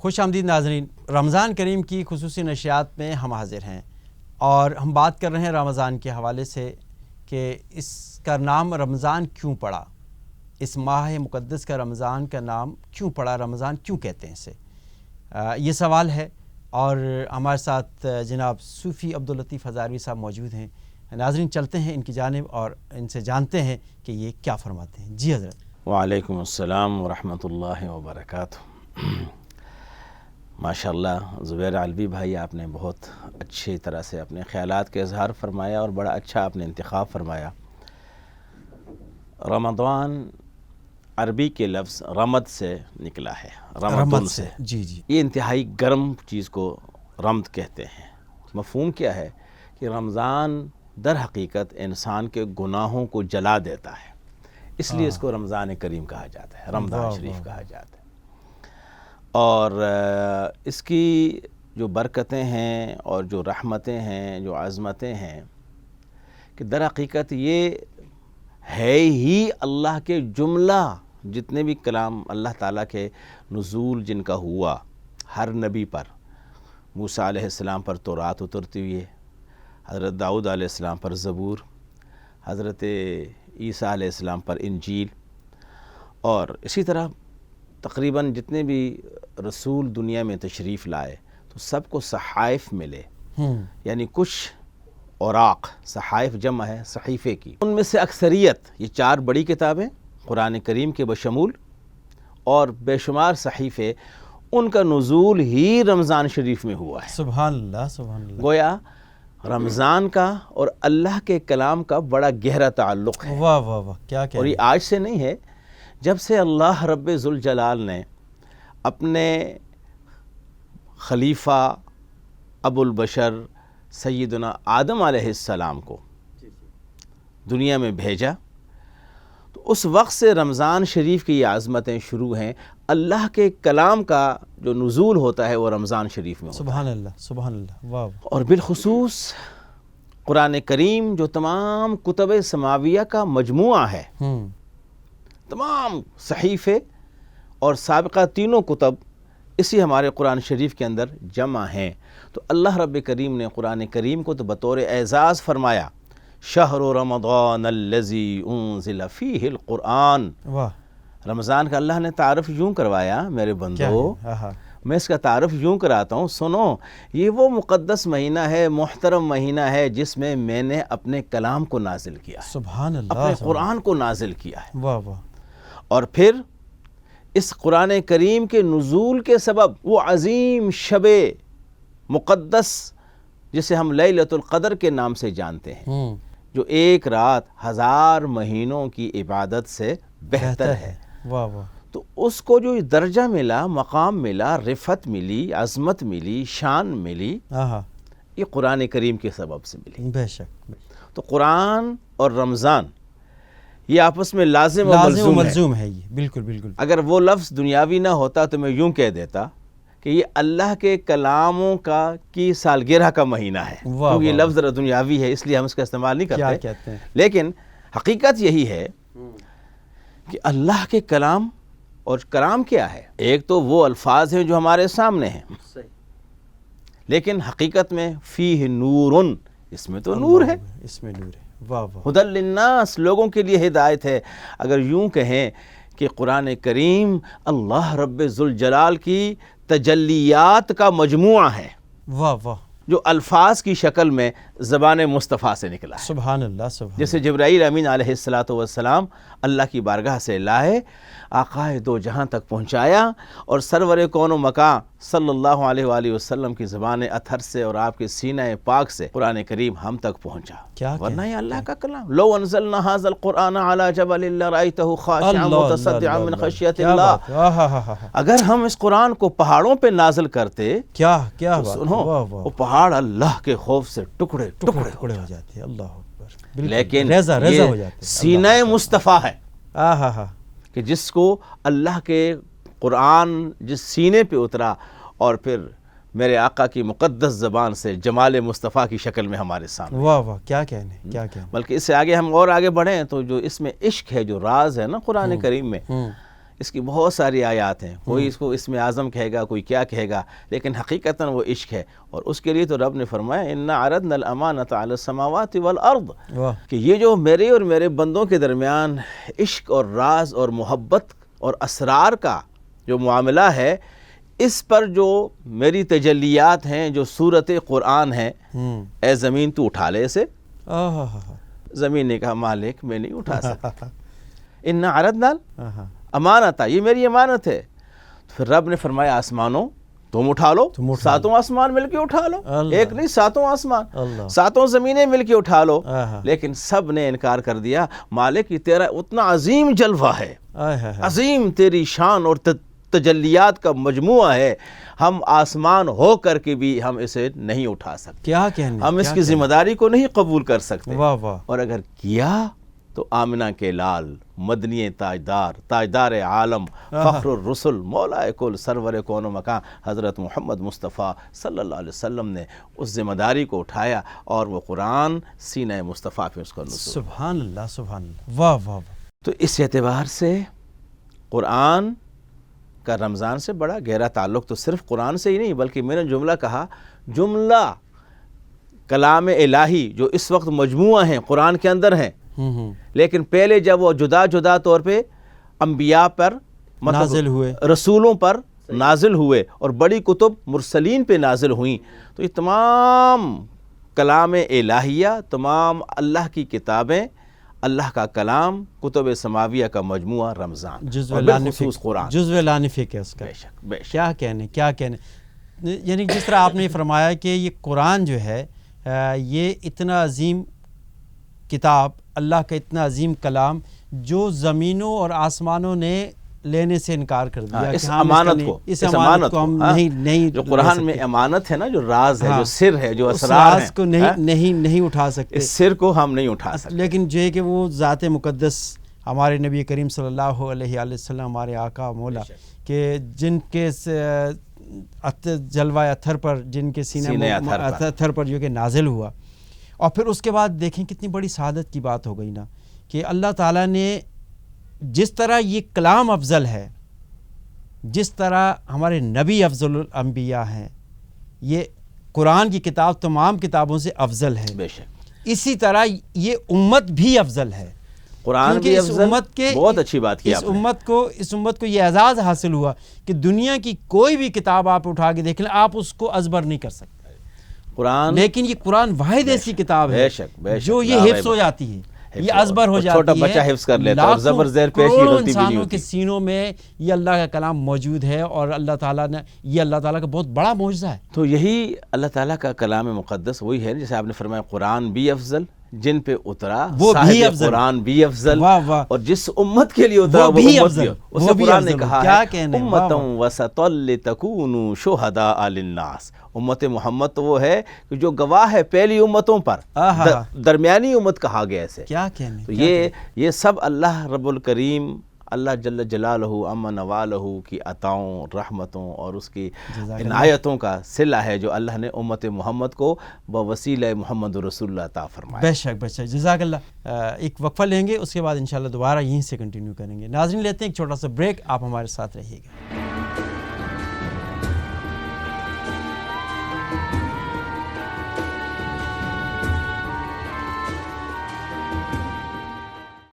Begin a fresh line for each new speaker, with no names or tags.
خوش آمدید ناظرین، رمضان کریم کی خصوصی نشریات میں ہم حاضر ہیں اور ہم بات کر رہے ہیں رمضان کے حوالے سے کہ اس کا نام رمضان کیوں پڑا، اس ماہ مقدس کا رمضان کا نام کیوں پڑا، رمضان کیوں کہتے ہیں اسے، یہ سوال ہے۔ اور ہمارے ساتھ جناب صوفی عبداللطیف ہزاروی صاحب موجود ہیں۔ ناظرین چلتے ہیں ان کی جانب اور ان سے جانتے ہیں کہ یہ کیا فرماتے ہیں۔ جی حضرت۔
وعلیکم السلام ورحمۃ اللہ وبرکاتہ۔ ماشاءاللہ زبیر علوی بھائی، آپ نے بہت اچھی طرح سے اپنے خیالات کا اظہار فرمایا اور بڑا اچھا آپ نے انتخاب فرمایا۔ رمضان عربی کے لفظ رمد سے نکلا ہے، رمضان سے۔
جی جی،
یہ انتہائی گرم چیز کو رمد کہتے ہیں۔ مفہوم کیا ہے کہ رمضان در حقیقت انسان کے گناہوں کو جلا دیتا ہے، اس لیے اس کو رمضان کریم کہا جاتا ہے، رمضان شریف کہا جاتا ہے۔ اور اس کی جو برکتیں ہیں اور جو رحمتیں ہیں، جو عظمتیں ہیں، کہ در حقیقت یہ ہے ہی اللہ کے جملہ جتنے بھی کلام اللہ تعالیٰ کے نزول جن کا ہوا، ہر نبی پر، موسیٰ علیہ السلام پر تورات اترتی ہوئی ہے، حضرت داؤد علیہ السلام پر زبور، حضرت عیسیٰ علیہ السلام پر انجیل، اور اسی طرح تقریباً جتنے بھی رسول دنیا میں تشریف لائے تو سب کو صحائف ملے، یعنی کچھ اوراق، صحائف جمع ہے صحیفے کی، ان میں سے اکثریت یہ 4 بڑی کتابیں قرآن کریم کے بشمول اور بے شمار صحیفے، ان کا نزول ہی رمضان شریف میں ہوا ہے۔
سبحان اللہ سبحان اللہ۔
گویا رمضان کا اور اللہ کے کلام کا بڑا گہرا تعلق ہے۔
واہ واہ واہ، کیا کہہ
اور یہ آج سے نہیں ہے، جب سے اللہ رب ذوالجلال نے اپنے خلیفہ ابو البشر سیدنا آدم علیہ السلام کو دنیا میں بھیجا، تو اس وقت سے رمضان شریف کی یہ عظمتیں شروع ہیں۔ اللہ کے کلام کا جو نزول ہوتا ہے وہ رمضان شریف میں ہوتا ہے۔
سبحان اللہ سبحان اللہ، واہ۔
اور بالخصوص قرآن کریم جو تمام کتب سماویہ کا مجموعہ ہے، تمام صحیفے اور سابقہ تینوں کتب اسی ہمارے قرآن شریف کے اندر جمع ہیں، تو اللہ رب کریم نے قرآن کریم کو تو بطور اعزاز فرمایا، شہر رمضان الذی انزل فیہ القرآن۔
واہ،
رمضان کا اللہ نے تعارف یوں کروایا، میرے بندو میں اس کا تعارف یوں کراتا ہوں، سنو، یہ وہ مقدس مہینہ ہے، محترم مہینہ ہے جس میں میں نے اپنے کلام کو نازل کیا ہے،
سبحان اللہ،
اپنے قرآن کو نازل کیا ہے۔
واہ واہ۔
اور پھر اس قرآن کریم کے نزول کے سبب وہ عظیم شب مقدس جسے ہم لیلۃ القدر کے نام سے جانتے ہیں، جو ایک رات 1000 مہینوں کی عبادت سے بہتر ہے،
واہ واہ،
تو اس کو جو درجہ ملا، مقام ملا، رفعت ملی، عظمت ملی، شان ملی، یہ قرآن کریم کے سبب سے ملی۔
بے شک۔
تو قرآن اور رمضان یہ آپس میں لازم و ملزوم ہے۔
یہ بالکل بالکل۔
اگر وہ لفظ دنیاوی نہ ہوتا تو میں یوں کہہ دیتا کہ یہ اللہ کے کلاموں کی سالگرہ کا مہینہ ہے، کیونکہ یہ لفظ دنیاوی ہے اس لیے ہم اس کا استعمال نہیں کرتے۔
کیا کہتے ہیں؟
لیکن حقیقت یہی ہے کہ اللہ کے کلام، اور کلام کیا ہے؟ ایک تو وہ الفاظ ہیں جو ہمارے سامنے ہیں، لیکن حقیقت میں فیہ نورن، اس میں تو نور ہے،
اس میں نور ہے، واہ واہ۔
ہدی للناس، لوگوں کے لیے ہدایت ہے۔ اگر یوں کہیں کہ قرآن کریم اللہ رب ذوالجلال کی تجلیات کا مجموعہ ہے،
واہ واہ،
جو الفاظ کی شکل میں زبان مصطفیٰ سے نکلا ہے۔
سبحان اللہ سبحان۔
جیسے جبرائیل امین علیہ السلام اللہ کی بارگاہ سے لائے، آقائے دو جہاں تک پہنچایا، اور سرور کون و مکان صلی اللہ علیہ وآلہ وسلم کی زبان اطہر سے اور آپ کے سینہ پاک سے قرآن کریم ہم تک پہنچا، ورنہ یہ اللہ کا کلام۔ لو انزلنا هذا القرآن على جبل لرأيته خاشعا متصدعا من خشیۃ اللہ۔ اگر ہم اس قرآن کو پہاڑوں پہ نازل کرتے،
کیا
سنو، وہ پہاڑ اللہ کے خوف سے ٹکڑے ٹکڑے
ہو جاتے، اللہ اکبر،
لیکن
ریزہ ہو جاتے۔
سینہ مصطفیٰ ہے
ہاں،
کہ جس کو اللہ کے قرآن جس سینے پہ اترا اور پھر میرے آقا کی مقدس زبان سے جمال مصطفیٰ کی شکل میں ہمارے سامنے۔
واہ واہ، کیا کہنے، کیا کہنے۔
بلکہ اس سے آگے ہم اور آگے بڑھیں تو جو اس میں عشق ہے، جو راز ہے نا قرآن کریم میں، اس کی بہت ساری آیات ہیں، کوئی اس کو اسم اعظم کہے گا، کوئی کیا کہے گا، لیکن حقیقتاً وہ عشق ہے. اور اس کے لیے تو رب نے فرمایا اِنَّا عَرَضْنَا الْأَمَانَةَ عَلَى السَّمَاوَاتِ وَالْأَرْضِ، کہ یہ جو میرے اور میرے بندوں کے درمیان عشق اور راز اور محبت اور اسرار کا جو معاملہ ہے، اس پر جو میری تجلیات ہیں، جو صورت قرآن ہے، اے زمین تو اٹھا لے اسے. زمین نے کہا مالک میں نہیں اٹھا سکتا. اِنَّا عَرَضْنَا الْأَمَانَةَ، یہ میری امانت ہے. پھر رب نے فرمایا آسمانوں تم اٹھا لو، ساتوں آسمان مل کے اٹھا لو، ایک نہیں ساتوں آسمان، ساتوں زمینیں مل کے اٹھا لو. لیکن سب نے انکار کر دیا. مالک یہ تیرا اتنا عظیم جلوہ ہے، عظیم تیری شان اور تجلیات کا مجموعہ ہے، ہم آسمان ہو کر کے بھی ہم اسے نہیں اٹھا سکتے،
کیا کہنے،
ہم اس کی ذمہ داری کو نہیں قبول کر سکتے.
واہ واہ.
اور اگر کیا تو آمنہ کے لال، مدنی تاجدار، تاجدار عالم، فخر الرسل، مولا کل، سرور کون و مکان حضرت محمد مصطفیٰ صلی اللہ علیہ وسلم نے اس ذمہ داری کو اٹھایا اور وہ قرآن سینہ مصطفیٰ پہ اس کا نزول.
سبحان اللہ سبحان اللہ. واہ واہ.
تو اس اعتبار سے قرآن کا رمضان سے بڑا گہرا تعلق تو صرف قرآن سے ہی نہیں، بلکہ میں نے جملہ کہا، جملہ کلام الہی جو اس وقت مجموعہ ہیں قرآن کے اندر ہیں، لیکن پہلے جب وہ جدا جدا طور پہ انبیاء پر
نازل ہوئے،
رسولوں پر نازل ہوئے اور بڑی کتب مرسلین پہ نازل ہوئیں، تو یہ تمام کلام الہیہ، تمام اللہ کی کتابیں، اللہ کا کلام، کتب سماویہ کا مجموعہ رمضان، اور بالخصوص قرآن
جزو لانفک ہے اس کا. کیا کہنے، کیا کہنے. یعنی جس طرح آپ نے فرمایا کہ یہ قرآن جو ہے یہ اتنا عظیم کتاب، اللہ کا اتنا عظیم کلام جو زمینوں اور آسمانوں نے لینے سے انکار کر دیا،
اس امانت کو،
اس امانت کو ہم نہیں
جو قرآن میں امانت ہے نا، جو راز ہے، جو سر ہے، جو اسرار ہے،
اس کو نہیں اٹھا سکتے،
اس سر کو ہم نہیں اٹھا سکتے.
لیکن جو ہے کہ وہ ذات مقدس ہمارے نبی کریم صلی اللہ علیہ وسلم، ہمارے آقا مولا، کہ جن کے جلوہ اتھر پر، جن کے سینے اتھر پر جو کہ نازل ہوا. اور پھر اس کے بعد دیکھیں کتنی بڑی سعادت کی بات ہو گئی نا، کہ اللہ تعالیٰ نے جس طرح یہ کلام افضل ہے، جس طرح ہمارے نبی افضل الانبیاء ہیں، یہ قرآن کی کتاب تمام کتابوں سے افضل ہے،
بے شک
اسی طرح یہ امت بھی افضل ہے.
قرآن بھی افضل، بہت اچھی بات کی آپ نے.
اس امت کو یہ اعزاز حاصل ہوا کہ دنیا کی کوئی بھی کتاب آپ اٹھا کے دیکھ لیں، آپ اس کو ازبر نہیں کر سکتے
قرآن،
لیکن یہ قرآن واحد ایسی کتاب ہے جو یہ حفظ ہو جاتی ہے، یہ ازبر ہو جاتی ہے،
چھوٹا بچہ حفظ کر لیتا ہے اور زبر زیر پیش کی غلطی بھی نہیں
انسانوں
ہوتی.
کے سینوں میں یہ اللہ کا کلام موجود ہے، اور اللہ تعالیٰ نے، یہ اللہ تعالیٰ کا بہت بڑا معجزہ ہے.
تو یہی اللہ تعالیٰ کا کلام مقدس وہی ہے جیسے آپ نے فرمایا قرآن بھی افضل، جن پہ اترا
وہ بھی
صاحب
افضل،
قرآن بھی افضل،
واہ واہ،
اور جس امت کے لیے اترا وہ
بھی
امت
افضل،
بھی.
وہ
اسے
بھی
قرآن نے
افضل.
کہا
کیا
ہے
کہنے،
امتاً وسطا لتکونوا شہداء للناس. امت محمد تو وہ ہے کہ جو گواہ ہے پہلی امتوں پر، درمیانی امت کہا گیا اسے.
کیا کہنے.
تو یہ سب اللہ رب الکریم، اللہ جل جلالہ عما نوالہ کی عطاؤں، رحمتوں اور اس کی عنایتوں کا صلہ ہے جو اللہ نے امت محمد کو بوسیلہ محمد رسول اللہ عطا فرمایا.
بے شک بے شک. جزاک اللہ. ایک وقفہ لیں گے، اس کے بعد انشاءاللہ دوبارہ یہیں سے کنٹینیو کریں گے. ناظرین لیتے ہیں ایک چھوٹا سا بریک، آپ ہمارے ساتھ رہیے گا.